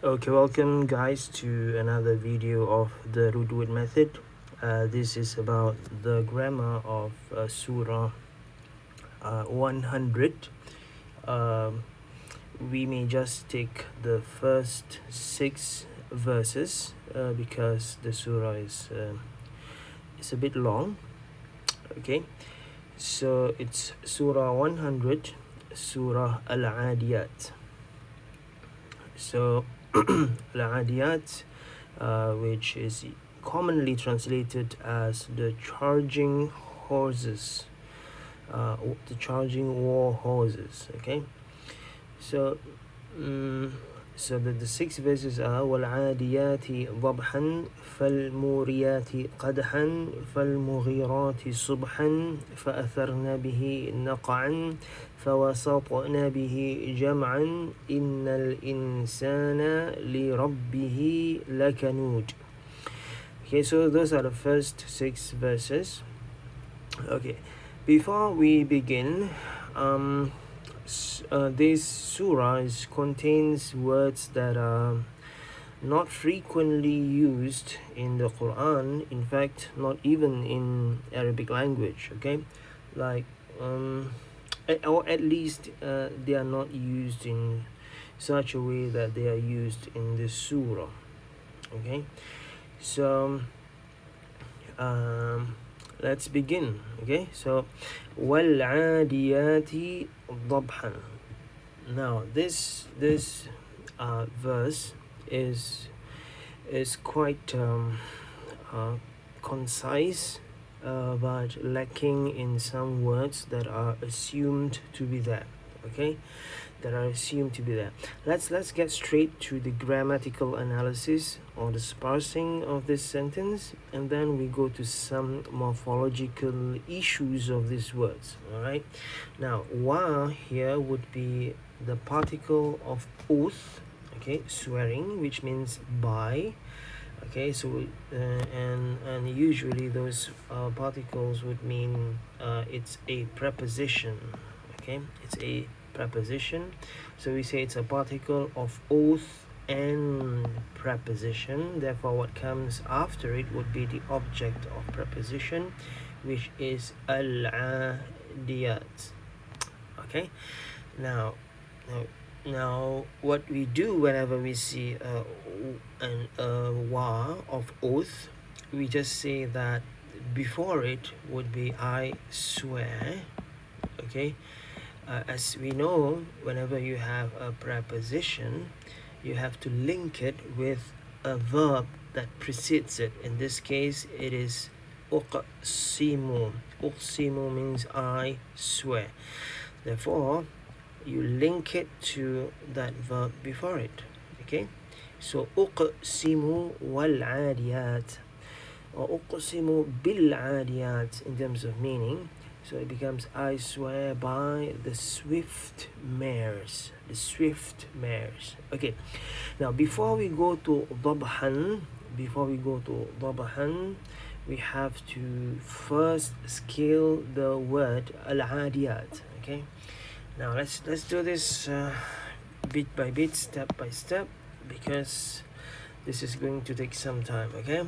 Okay, welcome guys to another video of the Rootwood method. This is about the grammar of Surah 100. Um, we may just take the first 6 verses because the surah is a bit long. Okay, so it's Surah 100, Surah Al-Adiyat. So Al-Adiyat, which is commonly translated as the charging horses, the charging war horses. Okay, so um, the 6 verses are وَالْعَادِيَاتِ ضَبْحًا فَالْمُورِيَاتِ قَدْحًا فَالْمُغِيرَاتِ صُبْحًا فَأَثَرْنَ بِهِ نَقْعًا فَوَسَطْنَ بِهِ جَمْعًا إِنَّ الْإِنسَانَ لِرَبِّهِ لَكَنُودٌ. Okay, so those are the first 6 verses. Okay, before we begin, this surah contains words that are not frequently used in the Quran. In fact, not even in Arabic language. Okay, like or at least they are not used in such a way that they are used in this surah. Okay, so let's begin. Okay, so وَالْعَادِيَاتِ ضَبْحًا. Now this verse is quite concise, but lacking in some words that are assumed to be there. Okay, that are assumed to be there. Let's get straight to the grammatical analysis or the parsing of this sentence, and then we go to some morphological issues of these words. All right. Now, wa here would be the particle of oath. Okay, swearing, which means by. Okay, so and usually those particles would mean it's a preposition. Okay, it's a preposition, so we say it's a particle of oath and preposition. Therefore, what comes after it would be the object of preposition, which is al-adiyat. Okay, now now what we do whenever we see a wa of oath, we just say that before it would be I swear. Okay, as we know, whenever you have a preposition, you have to link it with a verb that precedes it. In this case, it is uqsimu. Uqsimu means I swear. Therefore, you link it to that verb before it. Okay, so uqsimu wal adiyat, or uqsimu bil adiyat in terms of meaning. So it becomes I swear by the swift mares. The swift mares. Okay, now before we go to ضبحا, we have to first scale the word al-adiyat. Okay, now let's do this bit by bit, step by step, because this is going to take some time. Okay,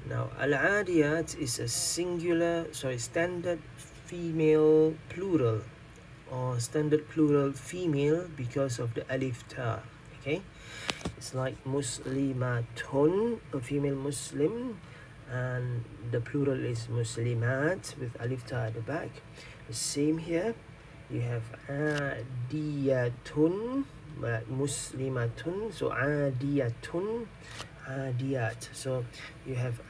now al-adiyat is a standard female plural, or standard plural female, because of the alif ta. Okay, it's like muslimatun, a female Muslim, and the plural is muslimat with alif ta at the back. The same here, you have adiyatun, muslimatun, so adiyatun, adiyat. So you have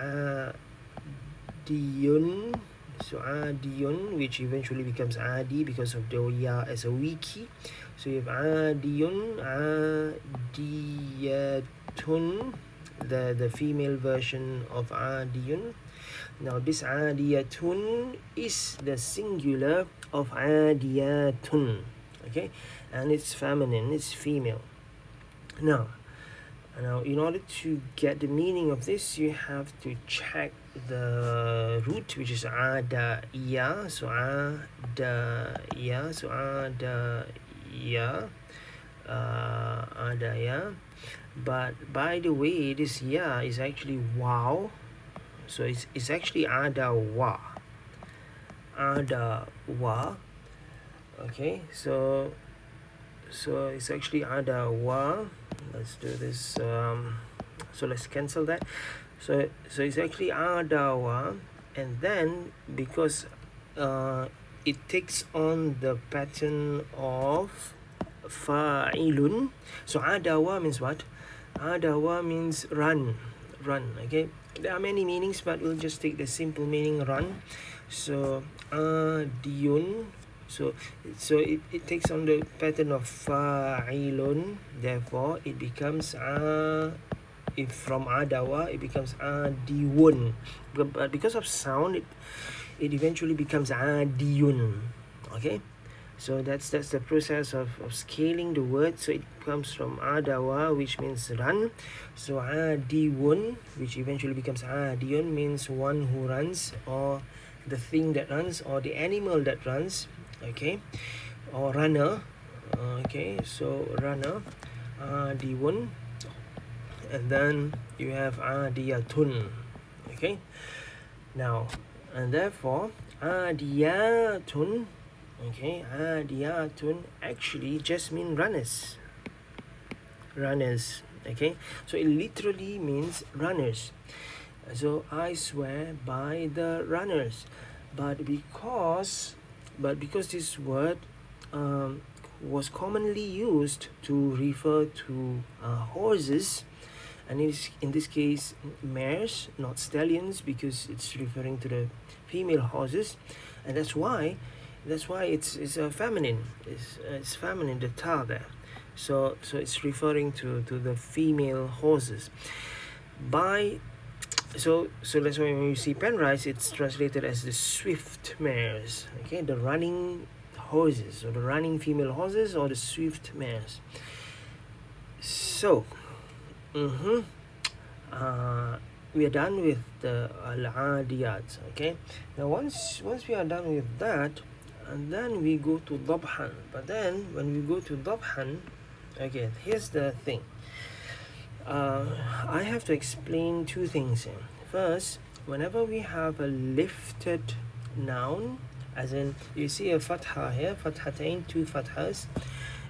adiyun, so adiyun, which eventually becomes adi because of the ya as a wiki. So you have adiyun, adiyatun, the female version of adiyun. Now this adiyatun is the singular of adiyatun. Okay, and it's feminine, it's female. Now in order to get the meaning of this, you have to check the root, which is adaya. So adaya, ada ya. But by the way, this ya is actually wow. So it's actually ada wa. Ada wa. Okay, so it's actually ada wa. Let's do this. So let's cancel that. So it's actually ada wa, and then because it takes on the pattern of fa'ilun. So adawa means what? Adawa means run. Okay, there are many meanings, but we'll just take the simple meaning run. So adiyun. So it takes on the pattern of fa'ilun. Therefore it becomes if from adawa it becomes adiwun. But because of sound, it eventually becomes adiyun. Okay, so that's the process of scaling the word. So it comes from adawa, which means run. So adiwun, which eventually becomes adiyun, means one who runs, or the thing that runs, or the animal that runs. Okay, or runner. Okay, so runner, adiwun, and then you have adiyatun. Okay, now, and therefore adiyatun, okay, adiyatun actually just mean runners. Okay, so it literally means runners. So I swear by the runners. But because this word was commonly used to refer to horses, and in this case mares, not stallions, because it's referring to the female horses, and that's why it's feminine. It's feminine, the ta there. So it's referring to the female horses. So that's why when you see Penrise, it's translated as the swift mares. Okay, the running horses, or the running female horses, or the swift mares. So we are done with the al-adiyat. Okay, now once we are done with that, and then we go to dabhan. But then when we go to dabhan, okay, here's the thing. I have to explain two things here. First, whenever we have a lifted noun, as in you see a fatha here, fathatain, two fathas,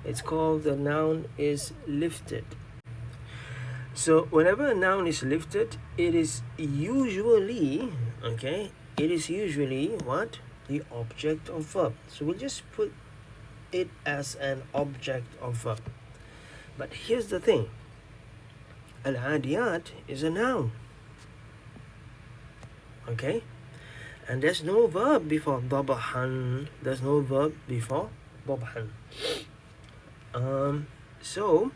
it's called the noun is lifted. So whenever a noun is lifted, it is usually what? The object of verb. So we'll just put it as an object of verb. But here's the thing. Al-adiyat is a noun. Okay? And there's no verb before dabahan. There's no verb before dabahan. So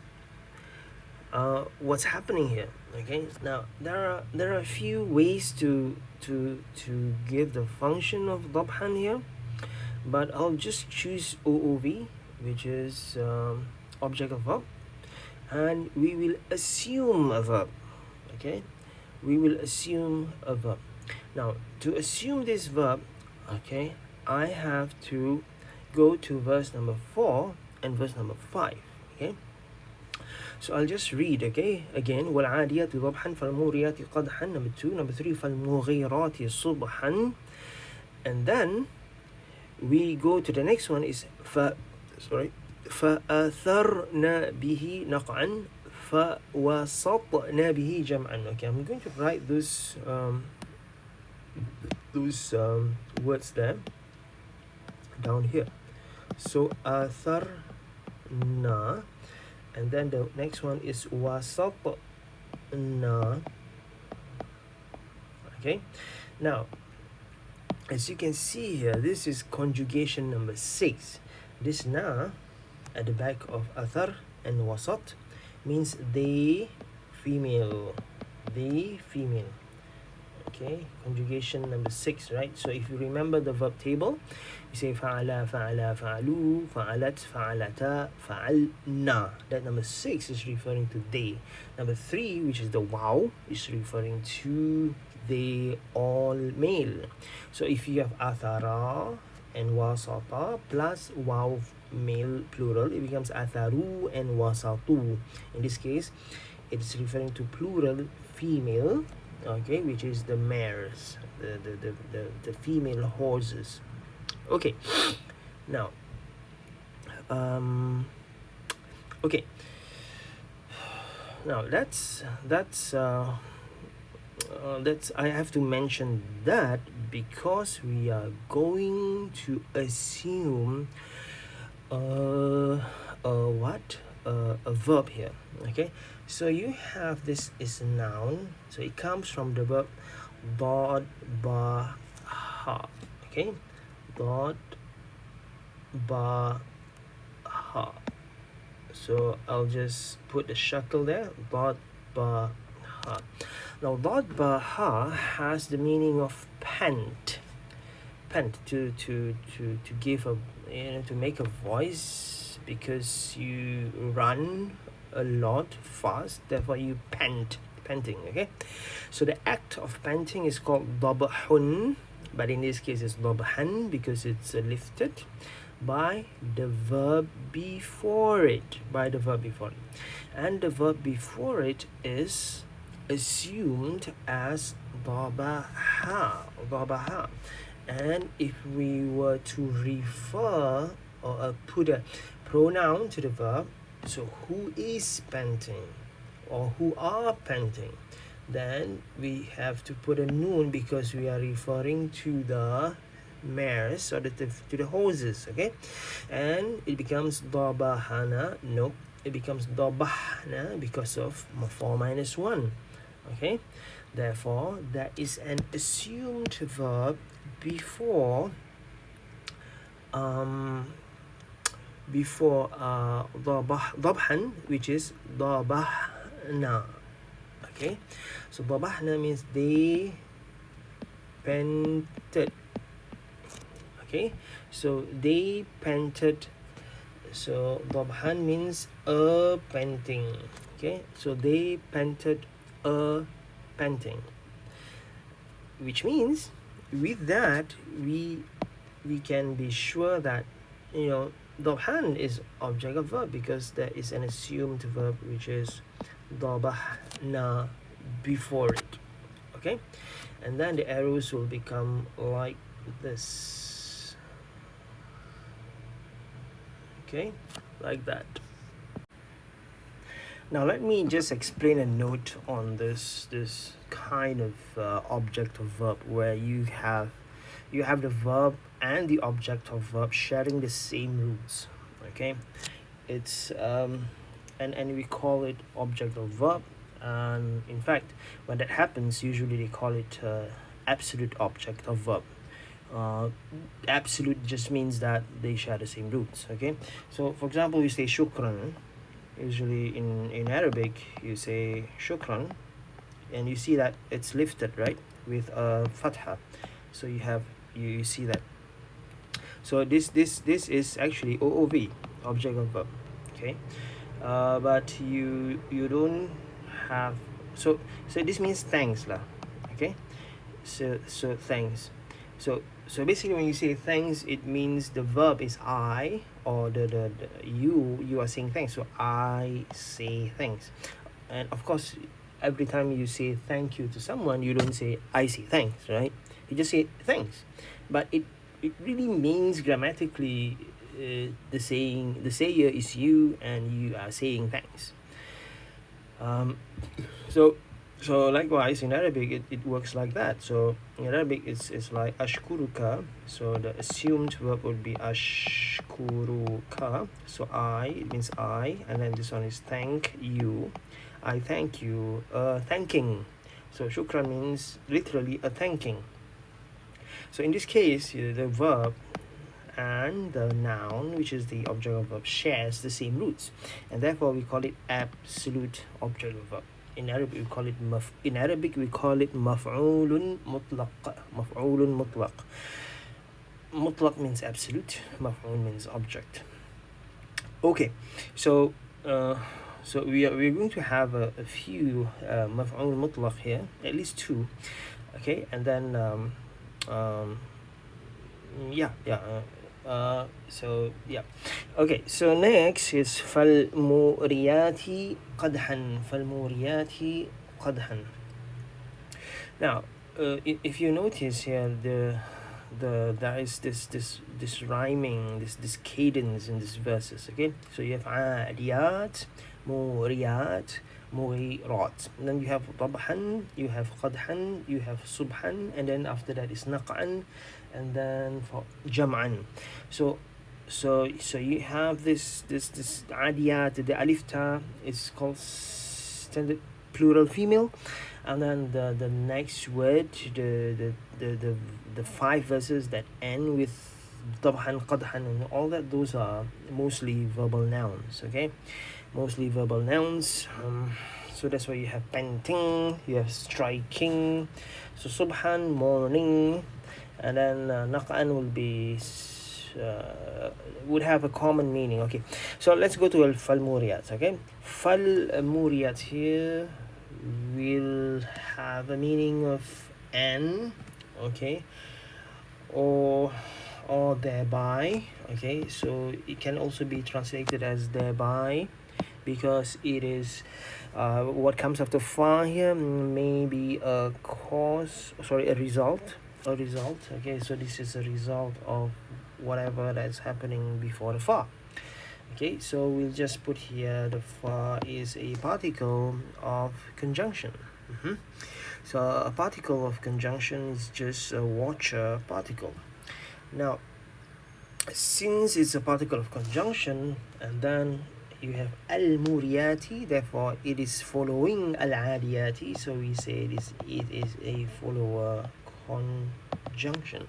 what's happening here? Okay, now there are a few ways to give the function of dabhan here, but I'll just choose OOV, which is object of verb, and we will assume a verb. Okay, we will assume a verb. Now, to assume this verb, okay, I have to go to verse number 4 and verse number 5. Okay, so I'll just read. Okay, again, وَالْعَادِيَاتِ ضَبْحًا فَالْمُورِيَاتِ قَدْحًا. Number 2. Number 3, فَالْمُغِيرَاتِ صُبْحًا. And then we go to the next one is فَأَثَرْنَا بِهِ نَقْعًا فَوَسَطْنَا بِهِ جَمْعًا. Okay, I'm going to write those words there down here. So atharna, and then the next one is wasatna. Okay, now as you can see here, this is conjugation number 6. This na at the back of athar and wasat means they female. Okay, conjugation number 6, right? So if you remember the verb table, you say fa'ala, fa'ala, fa'alu, fa'alat, fa'alata, fa'alna. That number 6 is referring to they. Number 3, which is the wow, is referring to they all male. So if you have athara and wasata plus wow male plural, it becomes atharu and wasatu. In this case, it's referring to plural female, okay, which is the mares, the female horses. Okay, now okay, now that's I have to mention that because we are going to assume a verb here. Okay, so you have this is a noun, so it comes from the verb dod ba ha. Okay, dod ba ha. So I'll just put the shackle there, dod ba ha. Now dod ba ha has the meaning of pant, to give a, to make a voice, because you run a lot fast, therefore you panting. Okay, so the act of panting is called dabhun, but in this case it's dabhan because it's lifted by the verb before it, and the verb before it is assumed as dabaha. And if we were to refer or put a pronoun to the verb, so who is panting or who are panting, then we have to put a noon because we are referring to the mares or to the horses. Okay, and it becomes dabahana. Nope, it becomes dabahna because of 4 minus 1. Okay, therefore that is an assumed verb before dabhan, which is dabahna. Okay, so dabahna means they panted. Okay, so they panted, so dabhan means a panting. Okay, so they panted a panting, which means with that we can be sure that dabhan is object of verb because there is an assumed verb which is dabahna before it. Okay, and then the arrows will become like this. Okay, like that. Now let me just explain a note on this kind of object of verb where you have the verb and the object of verb sharing the same roots. Okay, it's and we call it object of verb, and in fact when that happens usually they call it absolute object of verb. Absolute just means that they share the same roots. Okay, so for example we say shukran. Usually in Arabic you say shukran, and you see that it's lifted, right, with a fatha, so you see that. So this is actually OOV, object of verb. Okay, but you don't have, so this means thanks lah. Okay, so thanks. So basically when you say thanks, it means the verb is I, or the you are saying thanks, so I say thanks. And of course every time you say thank you to someone, you don't say I say thanks, right? You just say thanks. But it really means grammatically the sayer is you and you are saying thanks. So likewise in Arabic it works like that. So in Arabic it's like ashkuruka, so the assumed verb would be ashkuruka, so it means I, and then this one is thank you, I thank you, thanking. So shukran means literally a thanking. So in this case the verb and the noun, which is the object of verb, shares the same roots, and therefore we call it absolute object of verb. In Arabic we call it maf'ulun mutlaq. Maf'ulun mutlaq. Mutlaq means absolute, maf'ul means object. Okay, so we're going to have a few maf'ul mutlaq here, at least 2. Okay, and then So yeah. Okay, so next is falmuriyati qadhan. Falmuriyati qadhan. Now, if you notice here, there is this rhyming, this cadence in these verses. Okay, so you have adiyat, muriyat, murirat. And then you have dabhan, you have qadhan, you have subhan, and then after that is naq'an, and then for jam'an. So you have this adiyat. The alif ta is called standard plural female, and then the next word, the five verses that end with طبعا قدحا and all that, those are mostly verbal nouns. Okay, mostly verbal nouns. So that's why you have painting, you have striking. So subhan, morning, and then naqan will be would have a common meaning. Okay, so let's go to fal muriyat. Okay, fal muriyat here will have a meaning of an, okay, or thereby. Okay, so it can also be translated as thereby, because it is what comes after fa here may be a cause, sorry, a result. Okay, so this is a result of whatever that's happening before the fa. Okay, so we'll just put here the fa is a particle of conjunction. So a particle of conjunction is just a watcher particle. Now, since it's a particle of conjunction, and then you have al-muriyati, therefore it is following al-adiyati, so we say it is a follower conjunction.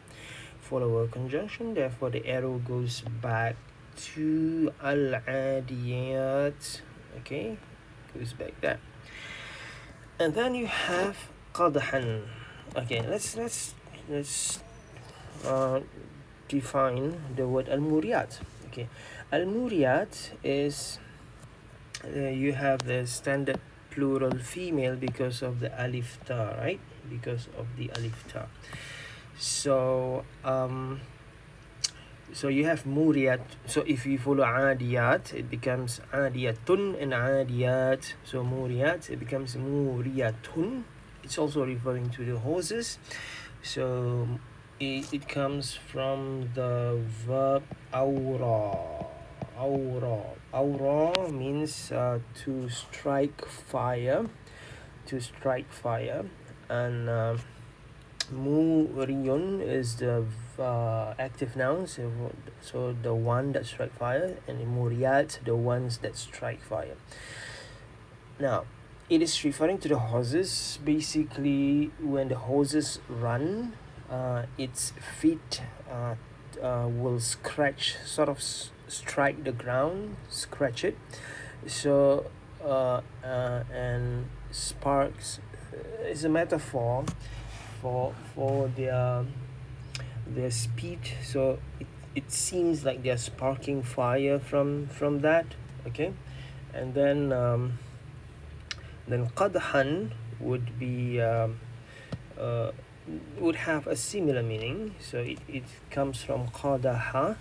Therefore the arrow goes back to al-adiyat. Okay, goes back there. And then you have qadhan. Okay, let's define the word al-muriyat. Okay, al-muriyat is you have the standard plural female because of the alif ta, right? Because of the alif ta. So so you have muriyat. So if you follow adiyat, it becomes adiyatun, and adiyat. So muriyat, it becomes muriyatun. It's also referring to the horses. So it comes from the verb awra. Awra means to strike fire. And muriyun is the active noun, so the one that strike fire, and muriyat, the ones that strike fire. Now, it is referring to the horses. Basically, when the horses run, its feet will scratch, sort of strike the ground, scratch it. So and sparks is a metaphor for their speed. So it seems like they're sparking fire from that. Okay, and then qadhan would be would have a similar meaning. So it comes from qadaha,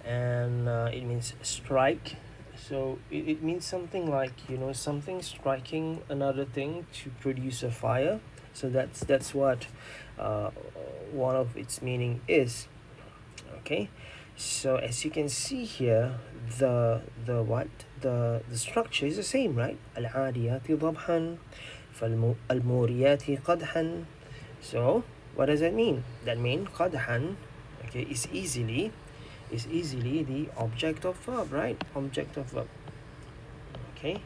and it means strike. So it means something like, something striking another thing to produce a fire. So that's what one of its meaning is. Okay, so as you can see here, the structure is the same, right? al-adiyati dabhan, fal-muriyati qadhan. So what does that mean? That means qadhan, okay, is easily the object of verb, right? Object of verb. Okay,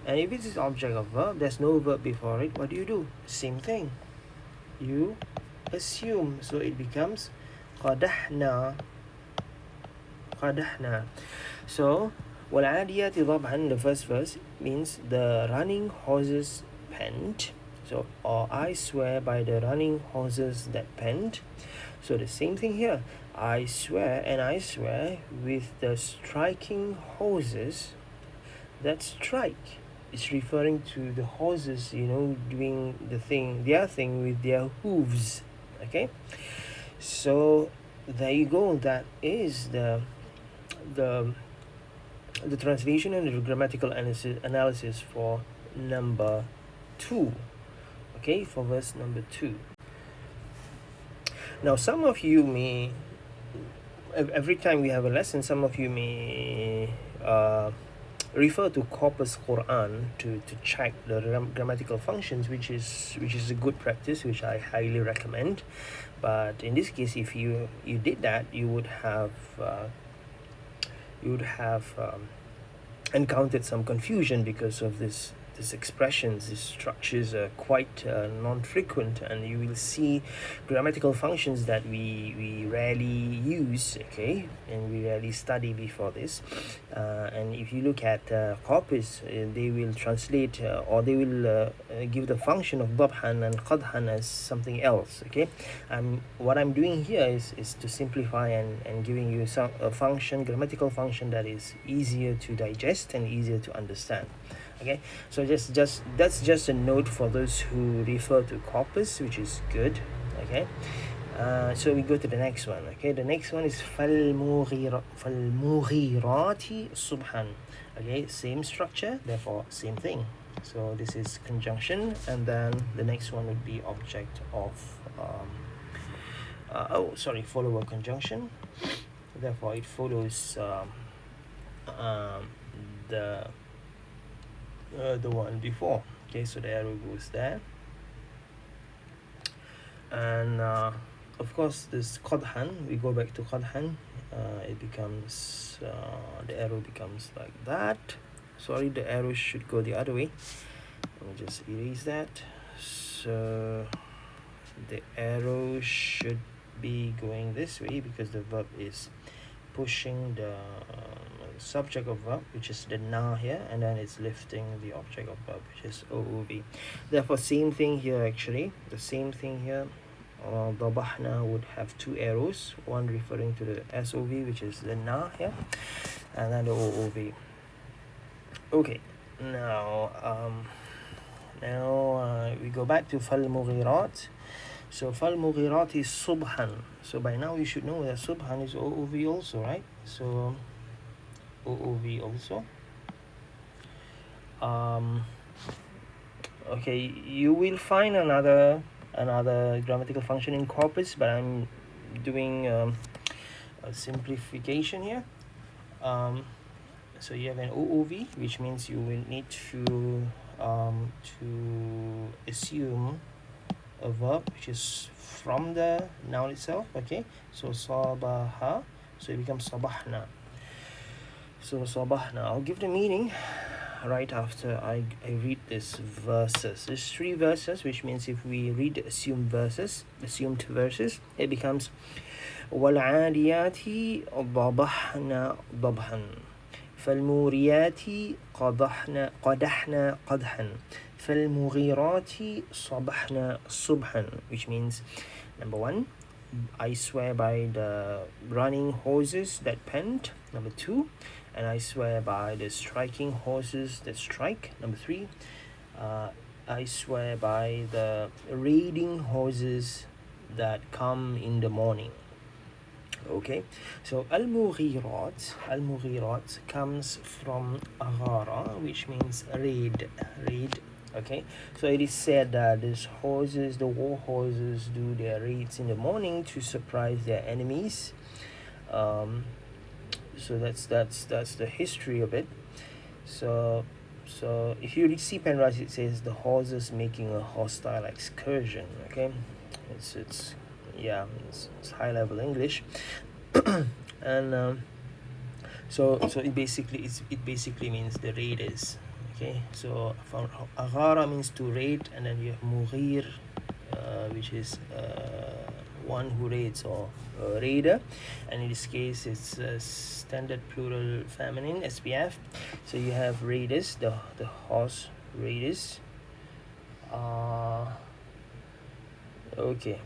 and if it is object of verb, there's no verb before it, what do? Same thing, you assume. So it becomes qadahna. So والعاديات ضبحا, the first verse means the running horses pant. So, or I swear by the running horses that pant. So the same thing here, I swear with the striking horses that strike. It's referring to the horses, doing their thing with their hooves. Okay, so there you go. That is the the translation and the grammatical analysis for number 2. Okay, for verse number 2. Now some of you may, every time we have a lesson, some of you may refer to Corpus Quran to check the grammatical functions, which is a good practice, which I highly recommend. But in this case, if you did that, you would have encountered some confusion because of these expressions. These structures are quite non-frequent, and you will see grammatical functions that we rarely use, okay, and we rarely study before this. And if you look at corpus, they will translate or they will give the function of dabhan and qadhan as something else, okay. What I'm doing here is to simplify and giving you a grammatical function that is easier to digest and easier to understand. Okay, so that's just a note for those who refer to corpus, which is good. Okay, so we go to the next one. Okay, the next one is فالمغيرات subhan. Okay, same structure, therefore same thing. So this is conjunction, and then the next one would be object of follower conjunction. Therefore it follows the one before. Okay, so the arrow goes there, and of course this qadhan, we go back to qadhan, it becomes the arrow becomes like that. Sorry, the arrow should go the other way. Let me just erase that. So the arrow should be going this way because the verb is pushing the subject of verb, which is the na here, and then it's lifting the object of verb, which is OOV. Therefore same thing here, actually the same thing here. Dabahna would have two arrows, one referring to the SOV, which is the na here, and then the OOV. Okay, now we go back to فالمغيرات. So فالمغيرات is subhan. So by now you should know that subhan is OOV also, right? So OOV also. Okay, you will find another grammatical function in corpus, but I'm doing a simplification here. So you have an OOV, which means you will need to assume a verb which is from the noun itself. Okay, so sabaha, so it becomes sabahna. So sabahna, I'll give the meaning right after I read this verses. There's 3 verses, which means if we read assumed verses, it becomes والعاديات ضبحن ضبحا فالموريات قدحن قدحا فالمغيرات صبحن صبحا, which means number 1, I swear by the running horses that pant. Number 2, and I swear by the striking horses that strike. Number 3, I swear by the raiding horses that come in the morning. Okay, so al-mughirat comes from aghara, which means raid. Okay, so it is said that these horses, the war horses, do their raids in the morning to surprise their enemies. So that's the history of it. So if you see Penrose, it says the horses making a hostile excursion. Okay, it's high level English. And so it basically means the raiders. Okay, so from aghara means to raid, and then you have mughir, which is one who raids, or raider, and in this case it's standard plural feminine, SPF. So you have raiders, the horse raiders. Okay,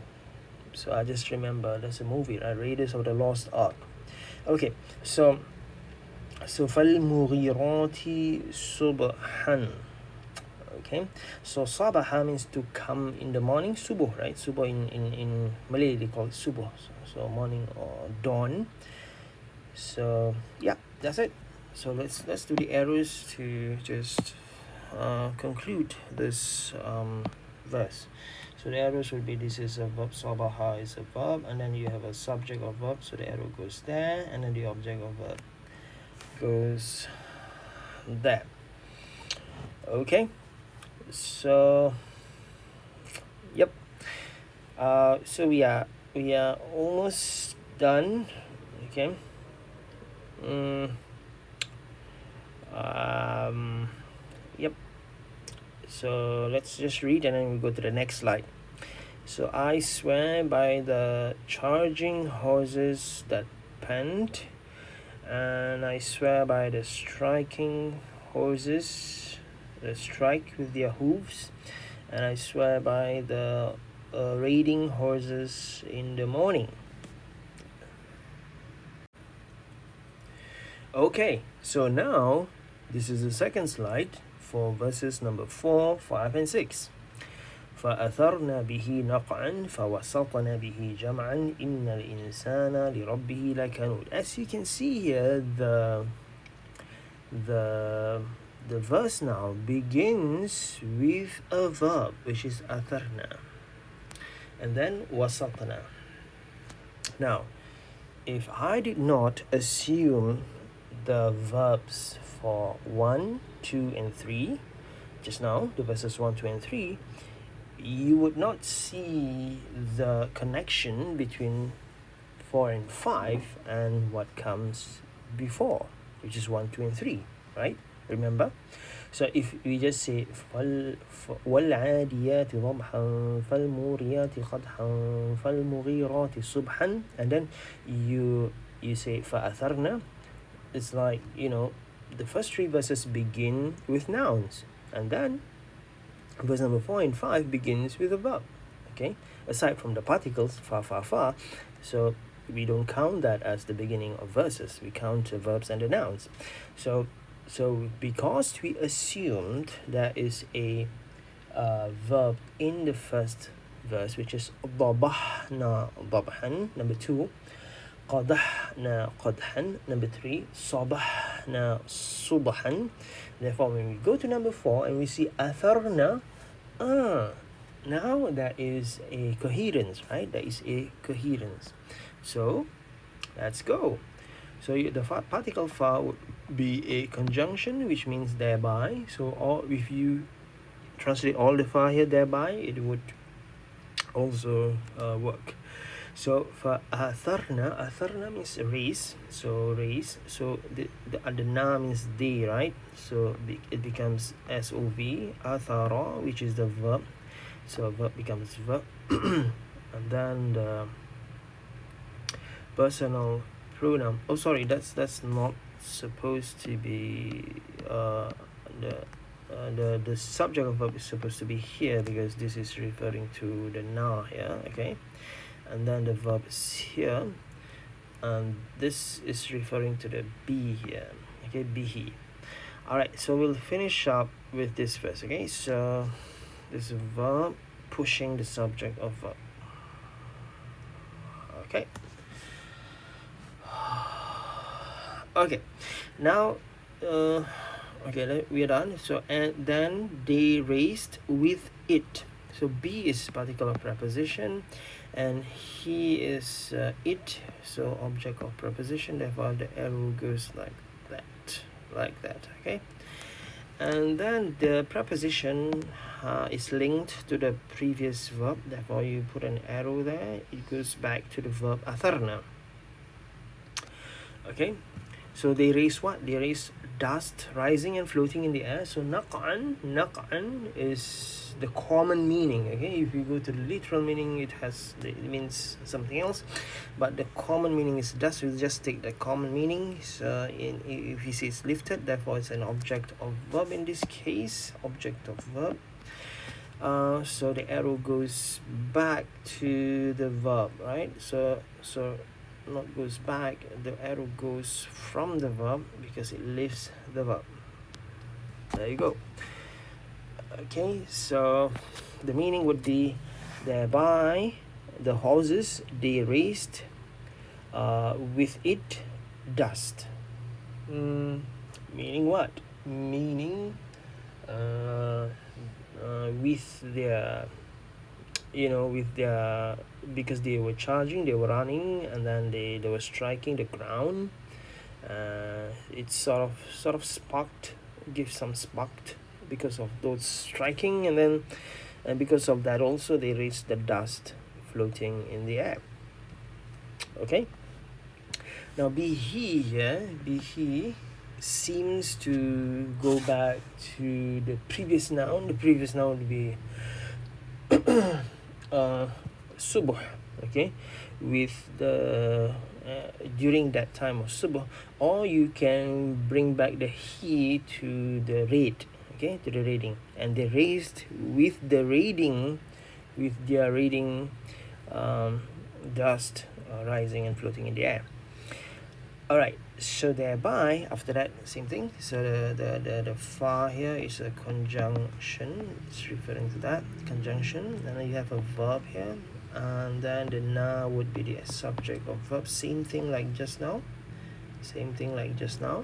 so I just remember there's a movie, Raiders of the Lost Ark. Okay, so فالمغيرات صبحا. Okay, so sabaha means to come in the morning, subuh, right? Subuh in Malay they call it subuh, so morning or dawn. So yeah, that's it. So let's do the arrows to just conclude this verse. So the arrows will be, this is a verb, sabaha is a verb, and then you have a subject of verb, so the arrow goes there, and then the object of verb goes there. Okay, so yep. So we are almost done. Okay. Yep. So let's just read and then we go to the next slide. So I swear by the charging horses that pant, and I swear by the striking horses that strike with their hooves, and I swear by the raiding horses in the morning. Okay, so now this is the second slide for verses number 4, 5, and 6. فأثرنا به نقعا فوسطنا به جمعا إن الإنسان لربه لكنود. As you can see here, the verse now begins with a verb, which is أثرنا, and then وسطنا. Now, if I did not assume the verbs for 1, 2, and 3 just now, the verses 1, 2, and 3, you would not see the connection between 4 and 5 and what comes before, which is 1, 2, and 3, right? Remember? So if we just say وَالْعَادِيَاتِ ضَبْحًا فَالْمُورِيَاتِ قَدْحًا فَالْمُغِيرَاتِ صُبْحًا, and then you say فَأَثَرْنَا, it's like, the first 3 verses begin with nouns, and then verse number 4 and 5 begins with a verb. Okay, aside from the particles fa, so we don't count that as the beginning of verses. We count the verbs and the nouns. So because we assumed there is a verb in the first verse, which is ضبحنا ضبحا, number 2, قدحنا قدحا, number 3, صبحنا صبحا. Therefore, when we go to number 4 and we see أثرنا, now there is a coherence, right? There is a coherence. So let's go. So the particle fa would be a conjunction, which means thereby. So if you translate all the fa here, thereby, it would also work. So for atharna means raise. So raise. So the na means they, right? So it becomes SOV, athara, which is the verb. So verb becomes verb. And then the personal pronoun. Oh, sorry, that's not supposed to be the subject of verb is supposed to be here, because this is referring to the na here. Okay, and then the verb is here, and this is referring to the be here. Okay, bihi. All right, so we'll finish up with this first. Okay, so this verb pushing the subject of verb. Okay. Okay, now okay, we are done. So and then they raised with it. So be is particle of preposition, and he is it, so object of preposition. Therefore the arrow goes like that. Okay, and then the preposition is linked to the previous verb. Therefore you put an arrow there. It goes back to the verb atharna. Okay, so they raise what? They raise dust rising and floating in the air. So naq'an is the common meaning. Okay, if you go to the literal meaning, it means something else, but the common meaning is dust. We'll just take the common meaning. So if he says lifted, therefore it's an object of verb in this case, object of verb. So the arrow goes back to the verb, right? So not goes back, the arrow goes from the verb because it lifts the verb. There you go. Okay, so the meaning would be thereby the horses they raised with it dust. Meaning what? Meaning with their, with their, because they were charging, they were running, and then they were striking the ground. It sort of sparked, gives some sparked because of those striking, and because of that also they raised the dust floating in the air. Okay, now bihi here, bihi seems to go back to the previous noun. The previous noun would be subuh. Okay, with the during that time of subuh, or you can bring back the he to the raid. Okay, to the raiding, and they raised with the raiding, with their raiding dust rising and floating in the air. Alright, so thereby, after that, same thing. So the fa here is a conjunction. It's referring to that conjunction. And then you have a verb here, and then the na would be the subject of verb. Same thing like just now. Same thing like just now.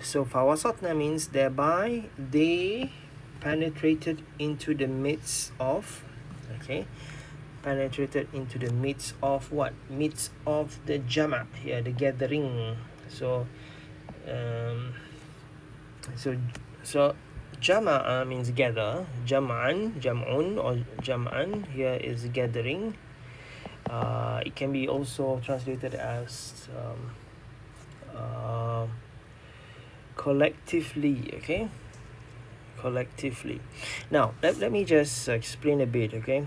So fawasatna means thereby they penetrated into the midst of. Okay, penetrated into the midst of what? Midst of the jama' here, the gathering. So so jama'a means gather. Jam'un or jam'an here is gathering. It can be also translated as collectively. Okay, collectively. Now let me just explain a bit. Okay,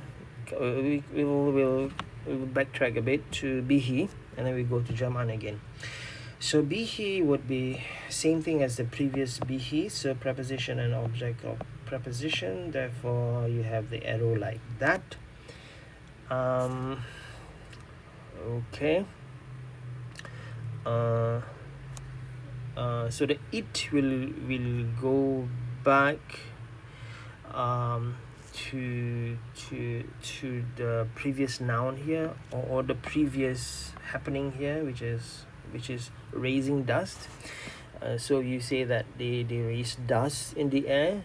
we'll backtrack a bit to bihi, and then we go to jam'an again. So bihi would be same thing as the previous bihi, so preposition and object of preposition, therefore you have the arrow like that. Okay, so the it will go back to the previous noun here, or the previous happening here, which is raising dust. So you say that they raise dust in the air,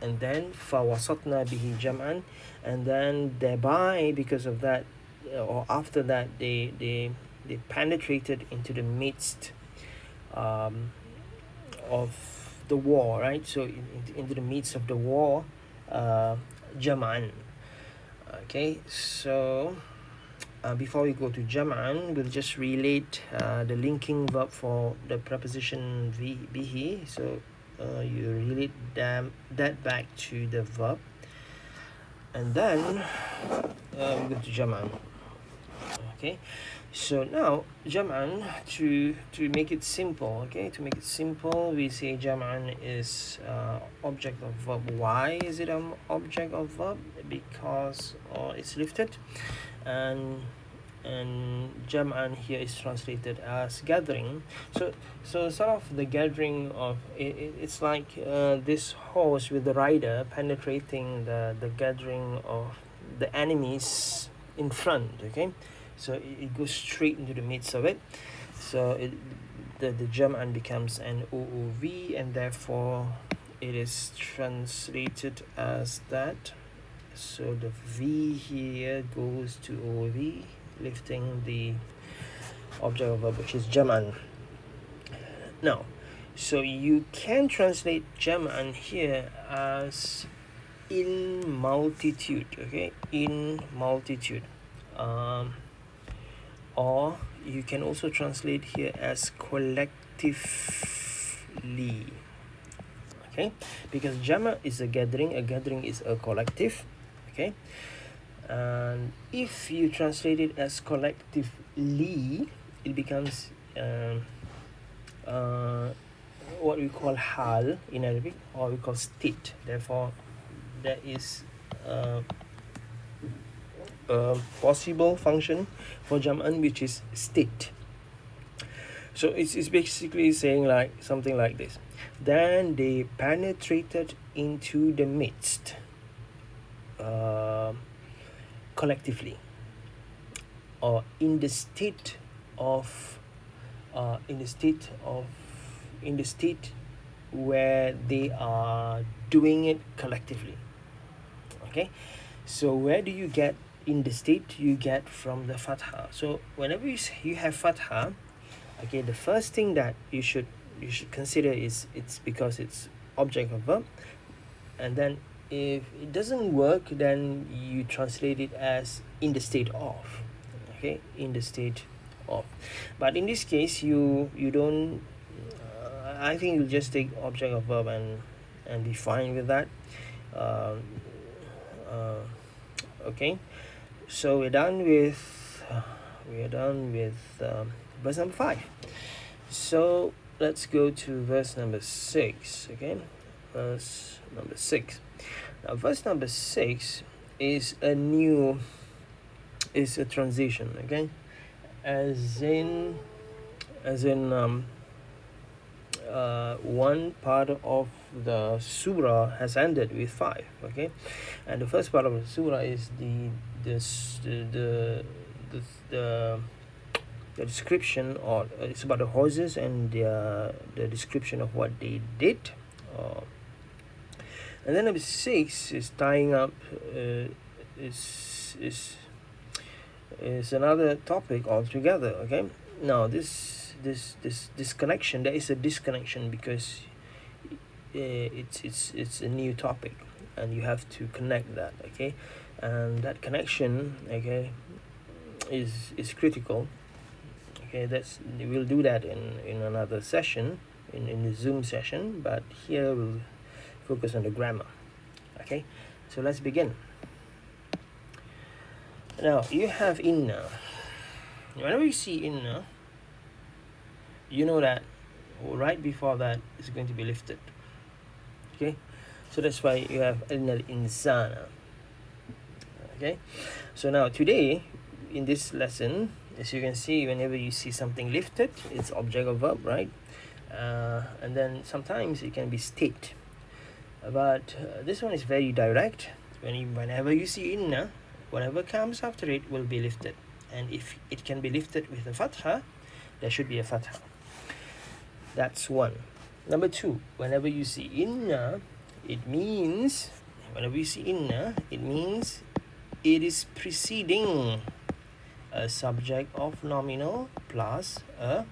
and then fawasatna bihi jam'an, and then thereby, because of that, or after that, they penetrated into the midst of the war, right? So into the midst of the war, jam'an. Okay, so before we go to jam'an, we'll just relate the linking verb for the preposition bihi. So you relate that back to the verb, and then we go to jam'an. Okay, so now jam'an, to make it simple. Okay, to make it simple, we say jam'an is object of verb. Why is it an object of verb? Because it's lifted, and jam'an here is translated as gathering. So sort of the gathering of it's like this horse with the rider penetrating the gathering of the enemies in front. Okay, so it goes straight into the midst of it. So the jam'an becomes an OOV, and therefore it is translated as that. So the V here goes to OOV, lifting the object of verb, which is jam'an. Now, so you can translate jam'an here as in multitude. Okay, in multitude. Or you can also translate here as collectively. Okay, because jama is a gathering is a collective. Okay, and if you translate it as collectively, it becomes what we call hal in Arabic, or we call state. Therefore, there is a possible function for jam'an, which is state. So it's basically saying like something like this. Then they penetrated into the midst, uh, collectively, or in the state of, in the state of, in the state where they are doing it collectively. Okay, so where do you get in the state? You get from the fatha. So whenever you have fatha, okay, the first thing that you should consider is it's because it's object of verb, and then if it doesn't work, then you translate it as in the state of. Okay, in the state of. But in this case, you don't. I think you just take object of verb and be fine with that. Um, uh, okay, so we're done with verse number 5. So let's go to verse number 6. Okay, verse number 6. Now verse number 6 is a transition. Okay, as in one part of the surah has ended with 5. Okay, and the first part of the surah is the description, or it's about the horses and the description of what they did. And then number 6 is tying up, is another topic altogether. Okay, now this connection, there is a disconnection because it's a new topic and you have to connect that. Okay, and that connection, okay, is critical. Okay, we'll do that in another session, in the Zoom session, but here we'll focus on the grammar. Okay, so let's begin. Now you have inna. Whenever you see inna, you know that right before that is going to be lifted. Okay, so that's why you have inna al-insana. Okay, so now today in this lesson, as you can see, whenever you see something lifted, it's object of verb, right? And then sometimes it can be state, but this one is very direct. Whenever you see inna, whatever comes after it will be lifted, and if it can be lifted with a fatha, there should be a fatha. That's one. Number 2, whenever you see inna, it means it is preceding a subject of nominal plus a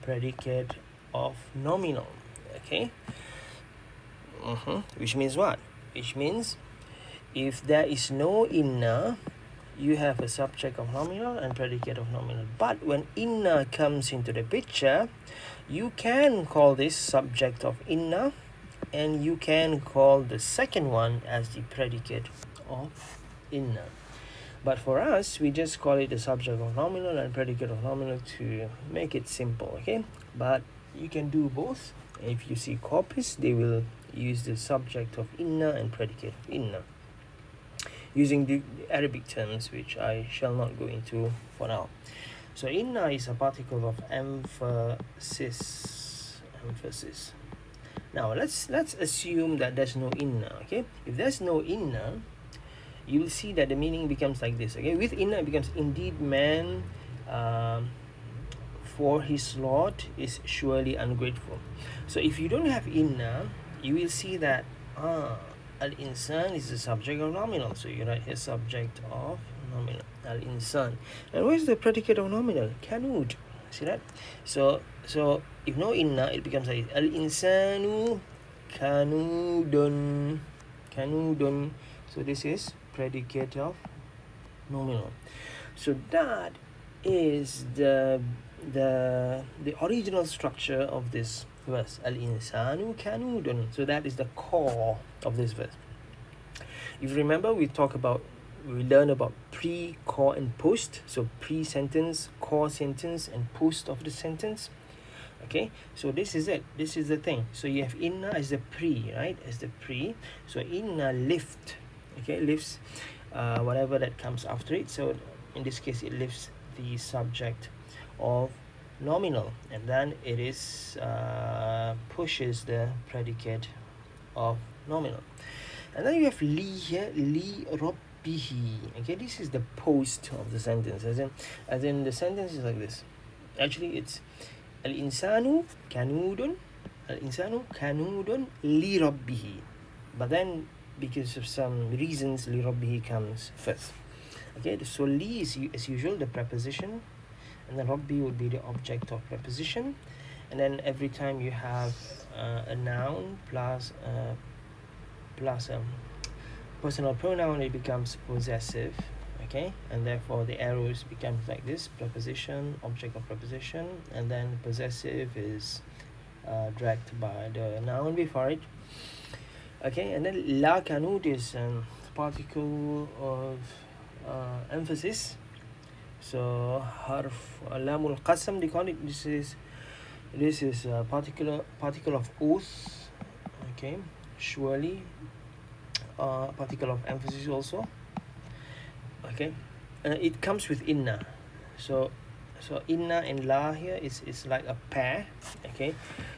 predicate of nominal. Okay, which means what? Which means if there is no inna, you have a subject of nominal and predicate of nominal. But when inna comes into the picture, you can call this subject of inna, and you can call the second one as the predicate of inna. But for us, we just call it the subject of nominal and predicate of nominal to make it simple. Okay, but you can do both. If you see copies, they will use the subject of inna and predicate of inna, using the Arabic terms, which I shall not go into for now. So inna is a particle of emphasis. Now let's assume that there's no inna. Okay, if there's no inna, you'll see that the meaning becomes like this. Okay, with inna it becomes, indeed man for his Lord is surely ungrateful. So if you don't have inna, you will see that al-insan is the subject of nominal, so you write here subject of nominal, al-insan. And where's the predicate of nominal? Kanud. See that? So if no inna, it becomes like al-insanu kanudun. So this is predicate of nominal. So that is the original structure of this verse, al-insanu kanudun. So that is the core of this verse. If you remember, we learn about pre, core, and post. So pre-sentence, core sentence, and post of the sentence. Okay, so this is it. This is the thing. So you have inna as the pre, right? As the pre. So inna lift. Okay, lifts whatever that comes after it. So in this case, it lifts the subject of nominal, and then it is pushes the predicate of nominal. And then you have li here, li rabbihi. Okay, this is the post of the sentence, as in the sentence is like this. Actually, it's al-insanu kanudun, al-insanu kanudun li rabbihi. But then, because of some reasons, li rabbihi comes first. Okay, so li is as usual the preposition, and then rabbi would be the object of preposition, and then every time you have a noun plus a personal pronoun, it becomes possessive. Okay, and therefore the arrows becomes like this: preposition, object of preposition, and then possessive is dragged by the noun before it. Okay, and then la kanud is particle of emphasis. So harf lamul qasam, they call it. This is a particle of oath. Okay, surely. Particle of emphasis also. Okay, it comes with inna. So inna and la here is like a pair. Okay,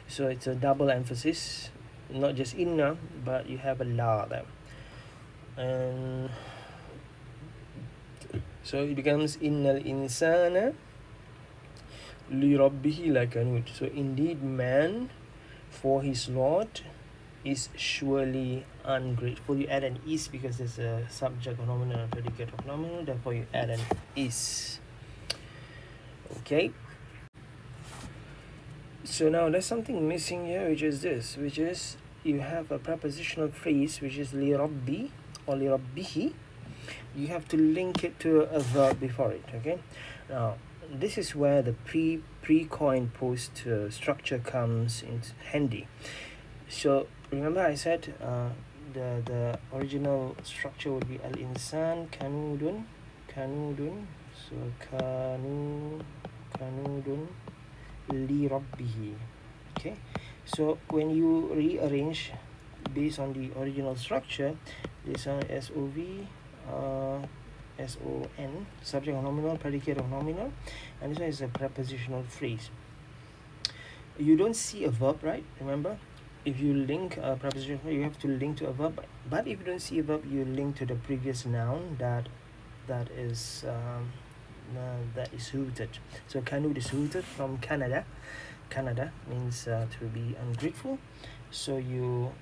so it's a double emphasis, not just inna, but you have a la there, and so it becomes innal insana li rabbihi lakanut. So indeed man for his Lord is surely ungrateful. You add an is because there's a subject of nominal and predicate of nominal, therefore you add an is. Okay, so now there's something missing here, which is this, which is you have a prepositional phrase which is li rabbi or li rabbihi. You have to link it to a verb before it. Okay, now this is where the pre-coin post structure comes in handy. So remember I said the original structure would be al-insan kanudun. So kanudun li rabbihi. Okay, so when you rearrange based on the original structure, this one SOV, SON, subject of nominal, predicate of nominal, and this one is a prepositional phrase. You don't see a verb, right? Remember, if you link a preposition, you have to link to a verb. But if you don't see a verb, you link to the previous noun that is rooted. So kanud is rooted from Canada. Canada means to be ungrateful. So you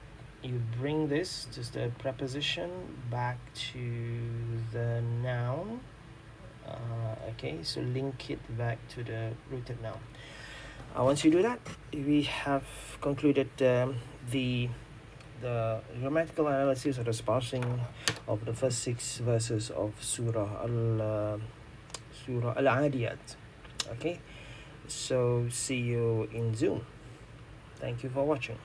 bring this, just the preposition, back to the noun. Okay, so link it back to the rooted noun. Once you do that, we have concluded the grammatical analysis or the parsing of the first 6 verses of Surah Al-Adiyat. Okay, so see you in Zoom. Thank you for watching.